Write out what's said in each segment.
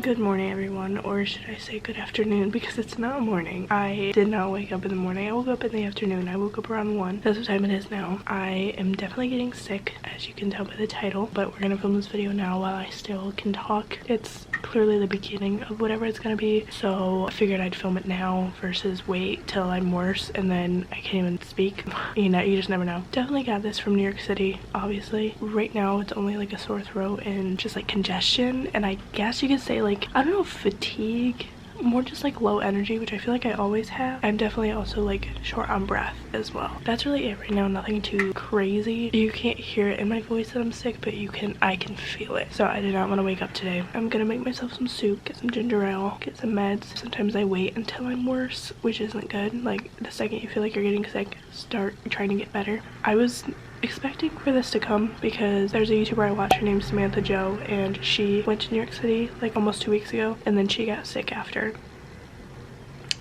Good morning, everyone, or should I say good afternoon, because it's not morning. I did not wake up in the morning. I woke up in the afternoon. I woke up around 1. That's what time it is now. I am definitely getting sick, as you can tell by the title, but we're gonna film this video now while I still can talk. It's clearly the beginning of whatever it's gonna be, so I figured I'd film it now versus wait till I'm worse and then I can't even speak. You know, you just never know. Definitely got this from New York City, obviously. Right now it's only like a sore throat and just like congestion, and I guess you could say like, I don't know, fatigue, more just like low energy, which I feel like I always have. I'm definitely also like short on breath as well. That's really it right now. Nothing too crazy. You can't hear it in my voice that I'm sick, but I can feel it. So I did not want to wake up today. I'm gonna make myself some soup, get some ginger ale, get some meds. Sometimes I wait until I'm worse, which isn't good. Like the second you feel like you're getting sick, start trying to get better. I was expecting for this to come because there's a YouTuber I watch, her name's Samantha Joe, and she went to New York City like almost 2 weeks ago, and then she got sick after.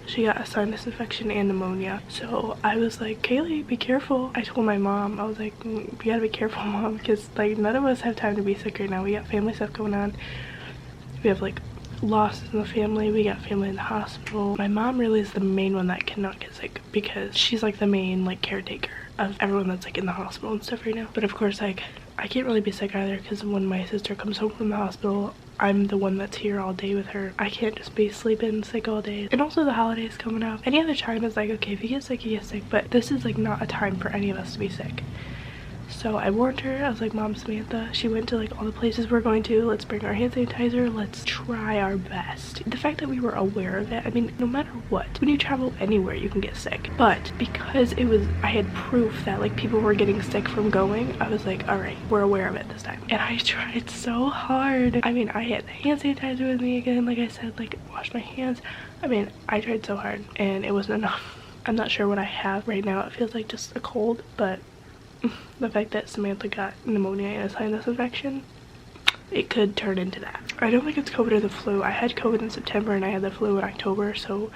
She got a sinus infection and pneumonia. So I was like, Kailee, be careful. I told my mom, I was like, you gotta be careful, mom, because like none of us have time to be sick right now. We got family stuff going on. We have like losses in the family. We got family in the hospital. My mom really is the main one that cannot get sick because she's like the main like caretaker of everyone that's like in the hospital and stuff right now. But of course, like I can't really be sick either because when my sister comes home from the hospital, I'm the one that's here all day with her. I can't just be sleeping sick all day. And also the holidays coming up. Any other time is like, okay, if you get sick, you get sick, but this is like not a time for any of us to be sick. So I warned her. I was like, Mom, Samantha, she went to like all the places we're going to. Let's bring our hand sanitizer. Let's try our best. The fact that we were aware of it, I mean, no matter what, when you travel anywhere, you can get sick. But because I had proof that like people were getting sick from going, I was like, all right, we're aware of it this time. And I tried so hard. I mean, I had the hand sanitizer with me again. Like I said, like wash my hands. I mean, I tried so hard and it wasn't enough. I'm not sure what I have right now. It feels like just a cold, but the fact that Samantha got pneumonia and a sinus infection, it could turn into that. I don't think it's COVID or the flu. I had COVID in September and I had the flu in October, so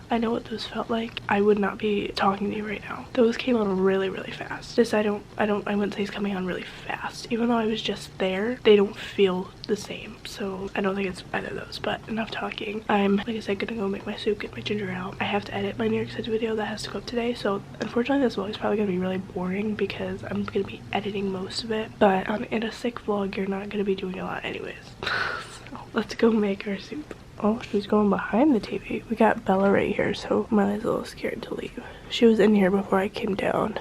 I know what those felt like. I would not be talking to you right now. Those came on really, really fast. This I wouldn't say it's coming on really fast. Even though I was just there, they don't feel the same. So I don't think it's either of those, but enough talking. I'm, like I said, gonna go make my soup, get my ginger ale. I have to edit my New York City video that has to go up today. So unfortunately this vlog is probably gonna be really boring because I'm gonna be editing most of it. But in a sick vlog, you're not gonna be doing a lot anyways. So let's go make our soup. Oh, she's going behind the TV. We got Bella right here, so Miley's a little scared to leave. She was in here before I came down.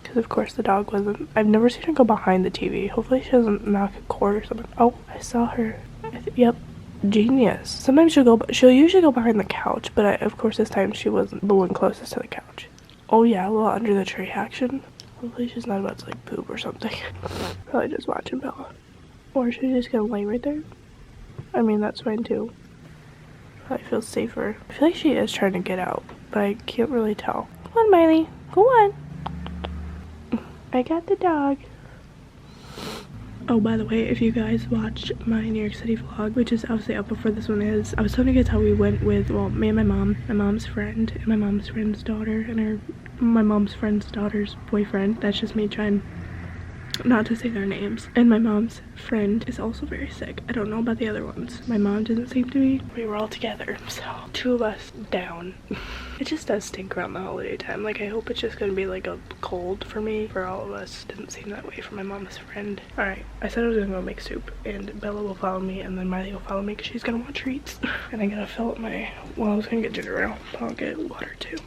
Because of course the dog wasn't. I've never seen her go behind the TV. Hopefully she doesn't knock a cord or something. Oh, I saw her. Yep. Genius. Sometimes she'll usually go behind the couch, but of course this time she wasn't the one closest to the couch. Oh yeah, a little under the tree action. Hopefully she's not about to like poop or something. Probably just watching Bella. Or she's just gonna lay right there. I mean, that's fine too. Probably feels safer. I feel like she is trying to get out, but I can't really tell. Come on, Miley. Go on. I got the dog. Oh, by the way, if you guys watched my New York City vlog, which is obviously up before this one is, I was telling you guys how we went with, well, me and my mom's friend, and my mom's friend's daughter, and my mom's friend's daughter's boyfriend. That's just me trying not to say their names. And my mom's friend is also very sick. I don't know about the other ones. My mom doesn't seem to be. We were all together, so 2 of us down. It just does stink around the holiday time. Like, I hope it's just gonna be like a cold for me. For all of us, didn't seem that way for my mom's friend. All right, I said I was gonna go make soup, and Bella will follow me, and then Miley will follow me because she's gonna want treats. And I gotta fill up my, well, I was gonna get ginger ale, but I'll get water too.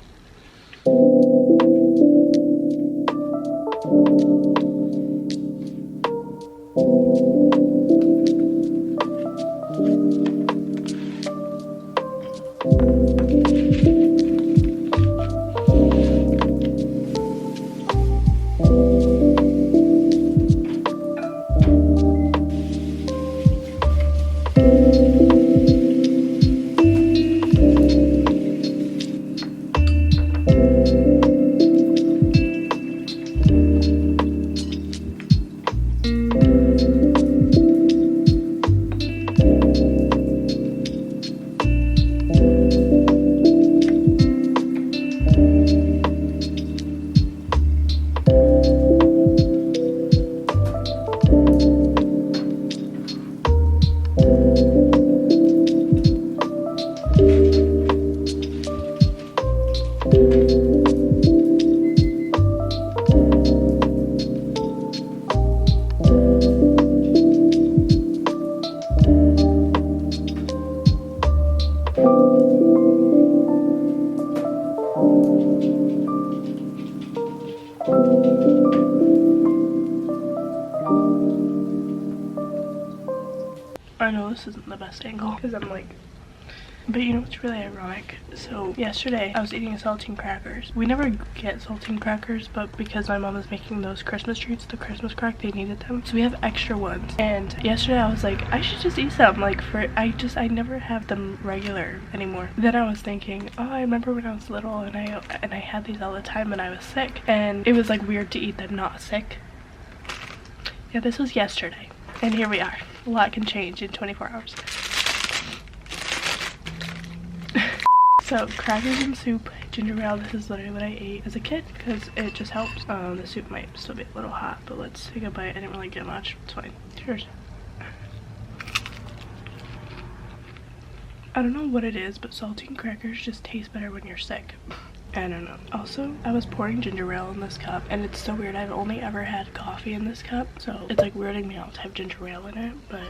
I know this isn't the best angle because I'm like, but you know what's really ironic? So yesterday I was eating saltine crackers. We never get saltine crackers, but because my mom is making those Christmas treats, the Christmas crack, they needed them. So we have extra ones. And yesterday I was like, I should just eat some. Like I never have them regular anymore. Then I was thinking, oh, I remember when I was little and I had these all the time when I was sick. And it was like weird to eat them not sick. Yeah, this was yesterday. And here we are. A lot can change in 24 hours. So crackers and soup, ginger ale, this is literally what I ate as a kid because it just helps. The soup might still be a little hot, but let's take a bite. I didn't really get much. It's fine. Cheers. I don't know what it is, but saltine crackers just taste better when you're sick. I don't know. Also, I was pouring ginger ale in this cup, and it's so weird. I've only ever had coffee in this cup, so it's like weirding me out to have ginger ale in it, but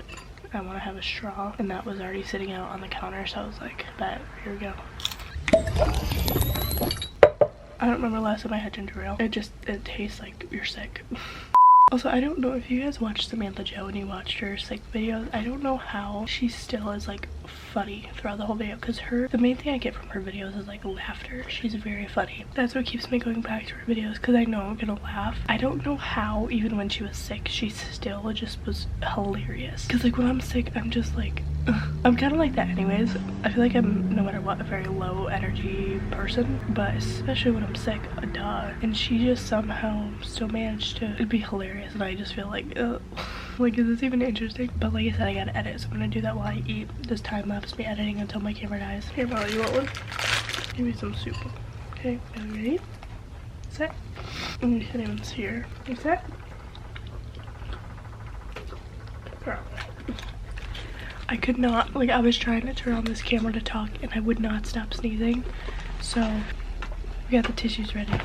I want to have a straw, and that was already sitting out on the counter, so I was like, bet, here we go. I don't remember last time I had ginger ale. It tastes like you're sick. Also, I don't know if you guys watched Samantha Joe and you watched her sick videos. I don't know how she still is like funny throughout the whole video, because the main thing I get from her videos is like laughter. She's very funny. That's what keeps me going back to her videos, because I know I'm gonna laugh. I don't know how even when she was sick she still just was hilarious, because like when I'm sick I'm just like I'm kind of like that anyways. I feel like I'm, no matter what, a very low energy person, but especially when I'm sick, duh. And she just somehow still managed to be hilarious, and I just feel like, like, is this even interesting? But like I said, I gotta edit, so I'm gonna do that while I eat. This time lapse me editing until my camera dies. Here, Molly, you want one? Give me some soup. Okay, are you ready? Set. Anyone's here. You set? Girl. I could not, like, I was trying to turn on this camera to talk and I would not stop sneezing. So, we got the tissues ready.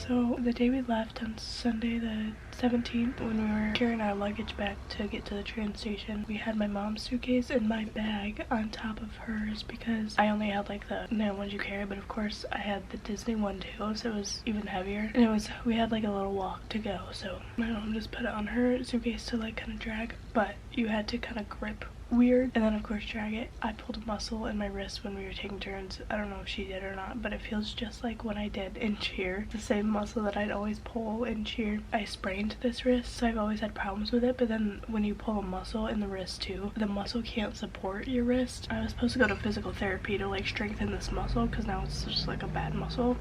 So the day we left on Sunday the 17th, when we were carrying our luggage back to get to the train station, we had my mom's suitcase and my bag on top of hers because I only had like the ones you carry, but of course I had the Disney one too, so it was even heavier. And we had like a little walk to go, so my mom just put it on her suitcase to like kind of drag, but you had to kind of grip weird and then of course drag it. I pulled a muscle in my wrist when we were taking turns. I don't know if she did or not, but it feels just like when I did in cheer, the same muscle that I'd always pull in cheer. I sprained this wrist, so I've always had problems with it, but then when you pull a muscle in the wrist too, the muscle can't support your wrist. I was supposed to go to physical therapy to like strengthen this muscle because now it's just like a bad muscle.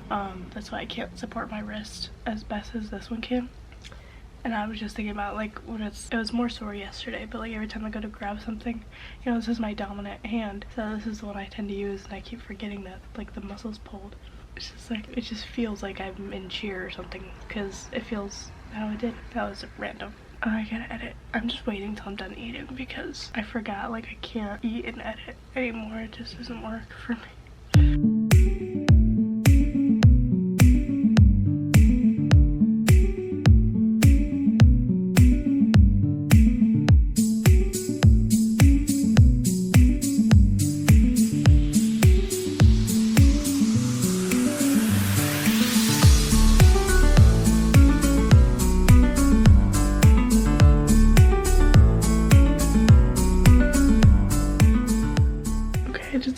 That's why I can't support my wrist as best as this one can. And I was just thinking about like when it was more sore yesterday, but like every time I go to grab something, you know, this is my dominant hand, so this is the one I tend to use, and I keep forgetting that like the muscle's pulled. It's just like, it just feels like I'm in cheer or something, because it feels how it did. That was random. I gotta edit. I'm just waiting till I'm done eating because I forgot like I can't eat and edit anymore. It just doesn't work for me.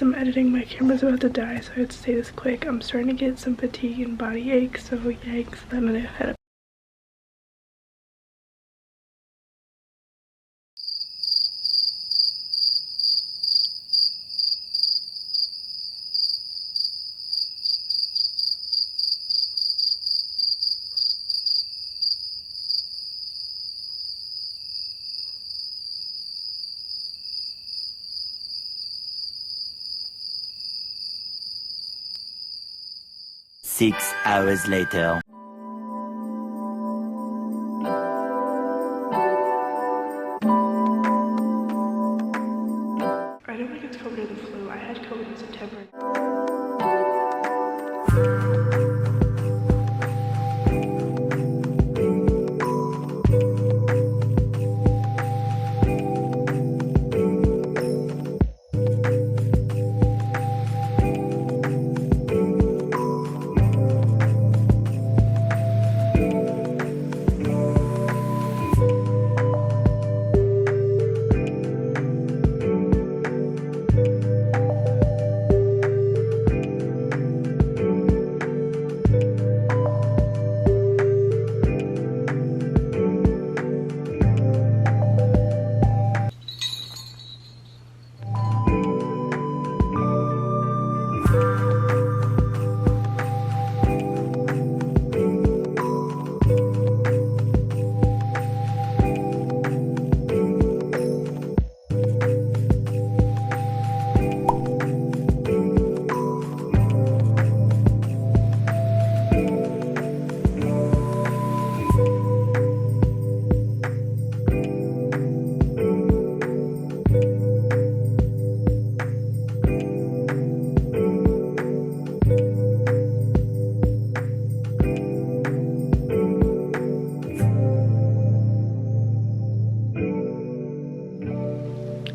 I'm editing, my camera's about to die, so I have to say this quick. I'm starting to get some fatigue and body aches, so yikes. I'm gonna head up. 6 hours later. I don't think it's COVID or the flu. I had COVID in September.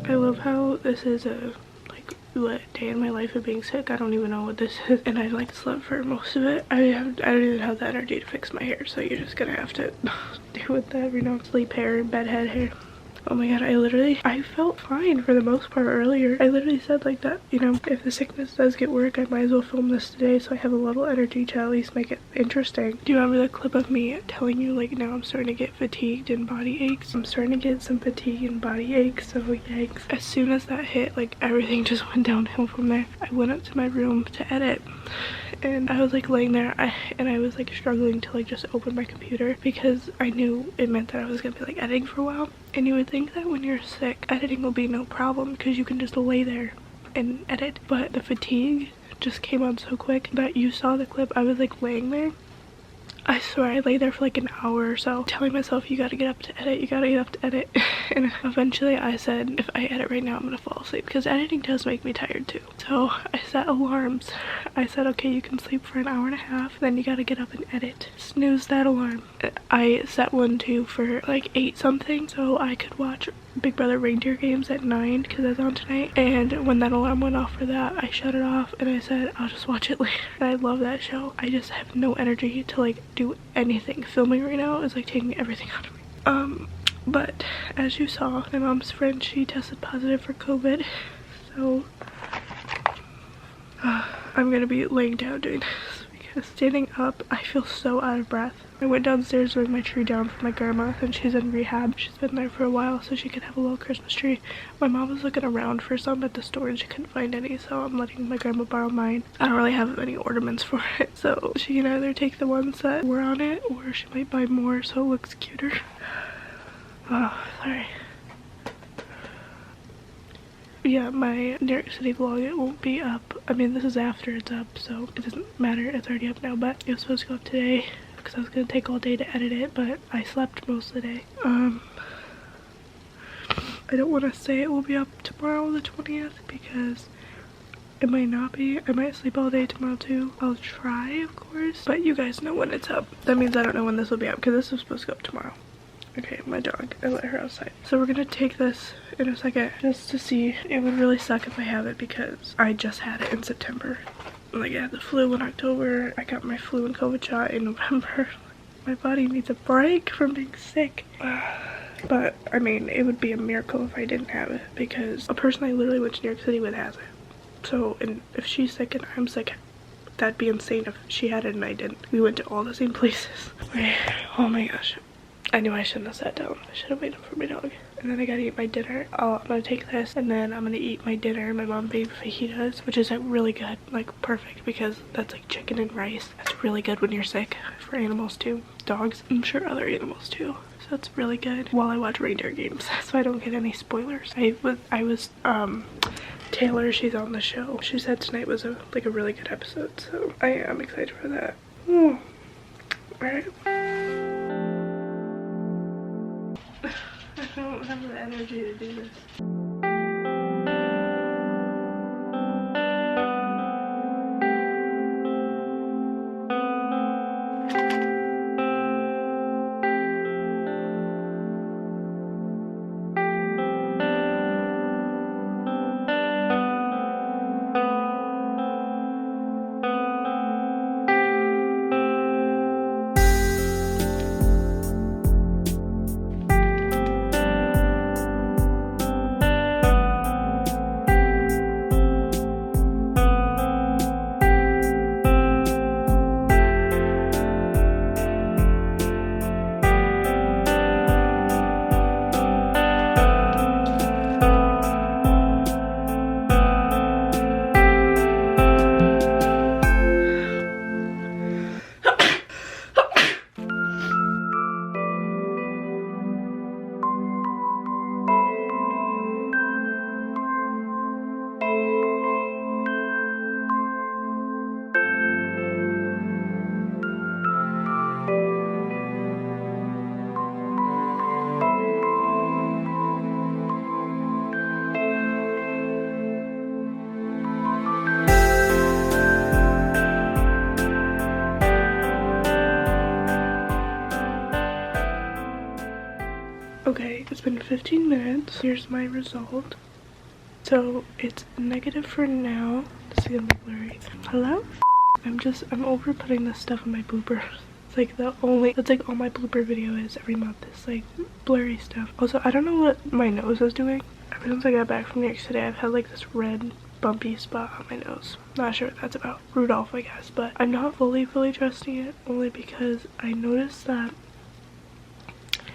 I love how this is a what day in my life of being sick. I don't even know what this is, and I like slept for most of it. I don't even have the energy to fix my hair, so you're just gonna have to deal with that, you know, sleep hair and bedhead hair. Oh my god, I felt fine for the most part earlier. I literally said like that, you know, if the sickness does get worse, I might as well film this today so I have a little energy to at least make it interesting. Do you remember the clip of me telling you like now I'm starting to get fatigued and body aches? I'm starting to get some fatigue and body aches, so yikes. As soon as that hit, like everything just went downhill from there. I went up to my room to edit, and I was like laying there and I was like struggling to like just open my computer because I knew it meant that I was gonna be like editing for a while. And you would think that when you're sick, editing will be no problem because you can just lay there and edit. But the fatigue just came on so quick that you saw the clip. I was like laying there. I swear I lay there for like an hour or so telling myself, you gotta get up to edit, you gotta get up to edit. And eventually I said, if I edit right now, I'm gonna fall asleep because editing does make me tired too. So I set alarms. I said, okay, you can sleep for an hour and a half, then you gotta get up and edit. Snooze that alarm. I set one too for like 8 something so I could watch Big Brother Reindeer Games at 9 because that's on tonight. And when that alarm went off for that, I shut it off and I said, I'll just watch it later. And I love that show. I just have no energy to like do anything. Filming right now is like taking everything out of me. But as you saw, my mom's friend, she tested positive for COVID. So I'm gonna be laying down doing this because standing up, I feel so out of breath. I went downstairs to bring my tree down for my grandma and she's in rehab. She's been there for a while so she could have a little Christmas tree. My mom was looking around for some at the store and she couldn't find any, so I'm letting my grandma borrow mine. I don't really have any ornaments for it, so she can either take the ones that were on it or she might buy more so it looks cuter. Oh, sorry. Yeah, my New York City vlog, it won't be up. I mean, this is after it's up, so it doesn't matter. It's already up now, but it was supposed to go up today because I was going to take all day to edit it, but I slept most of the day. I don't want to say it will be up tomorrow, the 20th, because it might not be. I might sleep all day tomorrow too. I'll try, of course, but you guys know when it's up. That means I don't know when this will be up because this was supposed to go up tomorrow. Okay, my dog, I let her outside. So we're gonna take this in a second just to see. It would really suck if I have it because I just had it in September. Like I had the flu in October, I got my flu and COVID shot in November. My body needs a break from being sick. But I mean, it would be a miracle if I didn't have it because a person I literally went to New York City with has it. So, and if she's sick and I'm sick, that'd be insane if she had it and I didn't. We went to all the same places. Okay. Oh my gosh. I knew I shouldn't have sat down. I should have waited for my dog. And then I gotta eat my dinner. I'm gonna take this and then I'm gonna eat my dinner. My mom made fajitas, which is like really good, like perfect because that's like chicken and rice. That's really good when you're sick, for animals too. Dogs, I'm sure other animals too. So it's really good while I watch reindeer games so I don't get any spoilers. I was Taylor, she's on the show. She said tonight was a really good episode, so I am excited for that. All right. I don't have the energy to do this. Okay, it's been 15 minutes. Here's my result. So it's negative for now. This is gonna be blurry. Hello? I'm over putting this stuff in my bloopers. It's like that's like all my blooper video is every month. It's like blurry stuff. Also, I don't know what my nose is doing. Ever since I got back from New York City, I've had like this red bumpy spot on my nose. Not sure what that's about. Rudolph, I guess, but I'm not fully trusting it, only because I noticed that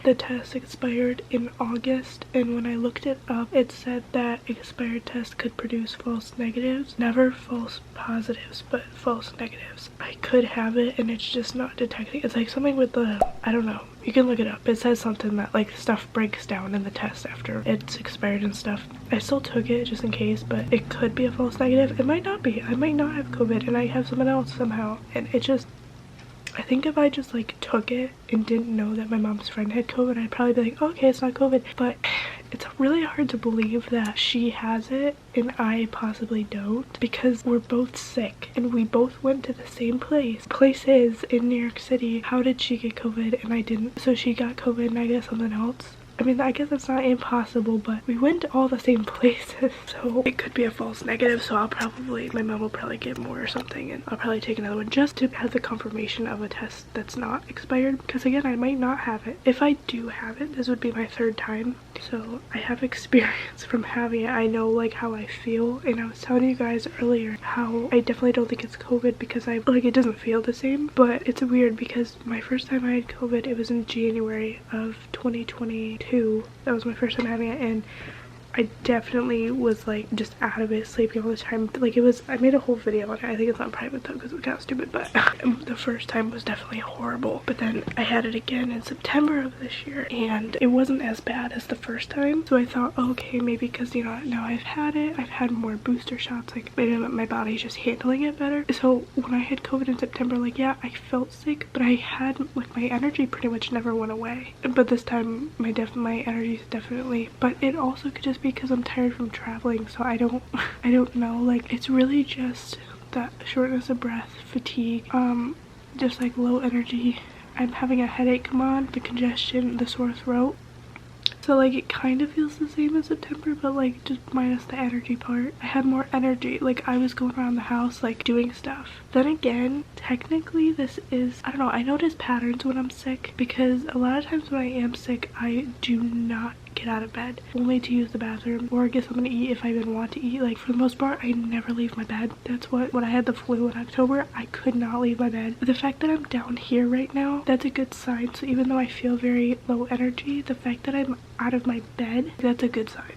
the test expired in August, and when I looked it up, it said that expired tests could produce false negatives. Never false positives, but false negatives. I could have it, and it's just not detecting. It's like something with the, I don't know. You can look it up. It says something that like stuff breaks down in the test after it's expired and stuff. I still took it just in case, but it could be a false negative. It might not be. I might not have COVID, and I have someone else somehow, and it just, I think if I just like took it and didn't know that my mom's friend had COVID, I'd probably be like, oh, okay, it's not COVID. But it's really hard to believe that she has it and I possibly don't, because we're both sick and we both went to the same places in New York City. How did she get COVID and I didn't? So she got COVID and I got something else. I mean, I guess that's not impossible, but we went to all the same places, so it could be a false negative. So my mom will probably get more or something, and I'll probably take another one just to have the confirmation of a test that's not expired, because again, I might not have it. If I do have it, this would be my 3rd time, so I have experience from having it. I know like how I feel, and I was telling you guys earlier how I definitely don't think it's COVID, because it doesn't feel the same. But it's weird because my first time I had COVID, it was in January of 2022. That was my first time having it, and I definitely was like just out of it, sleeping all the time. Like I made a whole video on it. I think it's not private though because it was kind of stupid, but the first time was definitely horrible. But then I had it again in September of this year, and it wasn't as bad as the first time. So I thought, okay, maybe because, you know, now I've had it, I've had more booster shots, like maybe my body's just handling it better. So when I had COVID in September, like, yeah, I felt sick, but I had like my energy pretty much never went away. But this time my energy is definitely, but it also could just be because I'm tired from traveling, so I don't know, like it's really just that shortness of breath, fatigue, just like low energy. I'm having a headache come on, the congestion, the sore throat. So like it kind of feels the same as September, but like just minus the energy part. I had more energy, like I was going around the house like doing stuff. Then again, technically this is, I don't know, I notice patterns when I'm sick, because a lot of times when I am sick, I do not get out of bed, only to use the bathroom or get something to eat if I even want to eat. Like for the most part, I never leave my bed. That's what, when I had the flu in October, I could not leave my bed. The fact that I'm down here right now, that's a good sign. So even though I feel very low energy, the fact that I'm out of my bed, that's a good sign.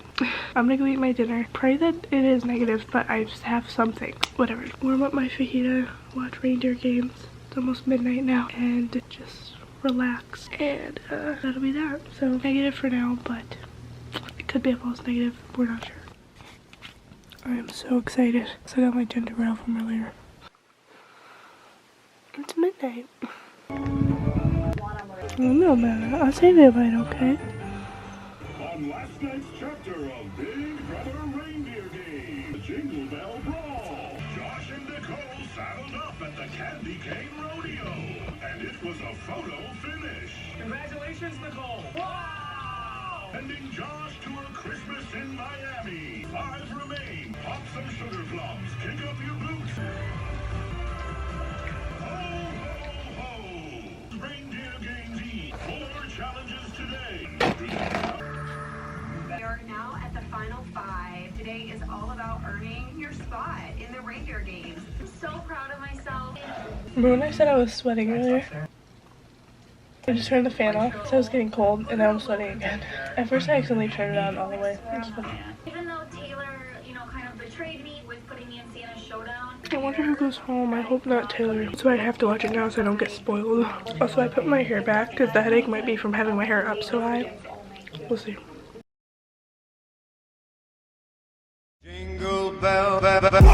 I'm gonna go eat my dinner. Pray that it is negative, but I just have something. Whatever. Warm up my fajita, watch reindeer games. It's almost midnight now, and just relax, and that'll be that. So negative for now, but it could be a false negative, we're not sure. I am so excited. So I got my ginger ale from earlier. It's midnight. No matter. I'll save it, but okay. On last night's chapter of Big Brother Reindeer Game, Jingle Bell Brawl, Josh and Nicole saddled up at the Candy Cane Rodeo, and it was a photo finish. Congratulations, Nicole! Wow! Sending Josh to a Christmas in Miami. 5 remain. Pop some sugar plums. Kick up your boots. Ho, ho, ho! Reindeer Game Eve. 4 challenges today. We are now at the final 5. Today is all about earning your spot in the reindeer games. I'm so proud of myself. Remember when I said I was sweating earlier? I just turned the fan off because I was getting cold and now I'm sweating again. At first I accidentally turned it on all the way. Even though Taylor, kind of betrayed me with putting me in Santa's showdown. I wonder who goes home. I hope not Taylor. That's why I have to watch it now so I don't get spoiled. Also, I put my hair back because the headache might be from having my hair up so high. We'll see. Jingle bell, bell, bell.